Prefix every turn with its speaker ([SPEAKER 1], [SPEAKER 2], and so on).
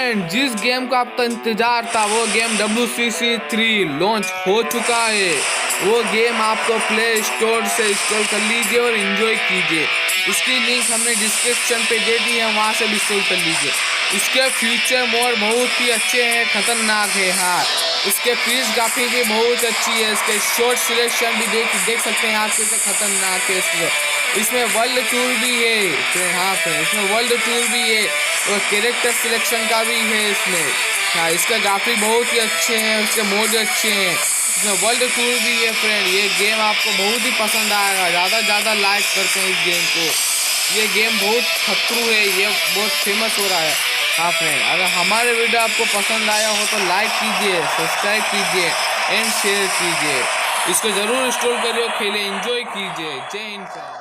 [SPEAKER 1] Friend, जिस game का आपका इंतजार था वो गेम WCC3 लॉन्च हो चुका है। वो गेम आपको प्ले स्टोर से इंस्टॉल कर लीजिए और एंजॉय कीजिए। इसकी लिंक हमने डिस्क्रिप्शन पे दे दी है, वहाँ से भी इंस्टॉल कर लीजिए। इसके फ्यूचर मोड बहुत ही अच्छे हैं, खतरनाक है। हाँ, इसके पीस ग्राफिक भी बहुत अच्छी है। इसके शॉर्ट सिलेक्शन भी देख सकते हैं आप कैसे खतरनाक है। इसमें वर्ल्ड टूर भी है। हाँ फ्रेंड, इसमें वर्ल्ड टूर भी है और कैरेक्टर सिलेक्शन का भी है इसमें। हाँ, इसके ग्राफिक बहुत ही अच्छे हैं, उसके मोड अच्छे हैं। इसमें वर्ल्ड टूर भी है फ्रेंड। ये गेम आपको बहुत ही पसंद आएगा, ज़्यादा लाइक करते हैं इस गेम को। ये गेम बहुत खतरू है, ये बहुत फेमस हो रहा है। हाँ फ्रेंड, अगर हमारे वीडियो आपको पसंद आया हो तो लाइक कीजिए, सब्सक्राइब कीजिए एंड शेयर कीजिए। इसको ज़रूर इंस्टॉल करिए, खेले, एंजॉय कीजिए। जय हिंद फ्रेंड।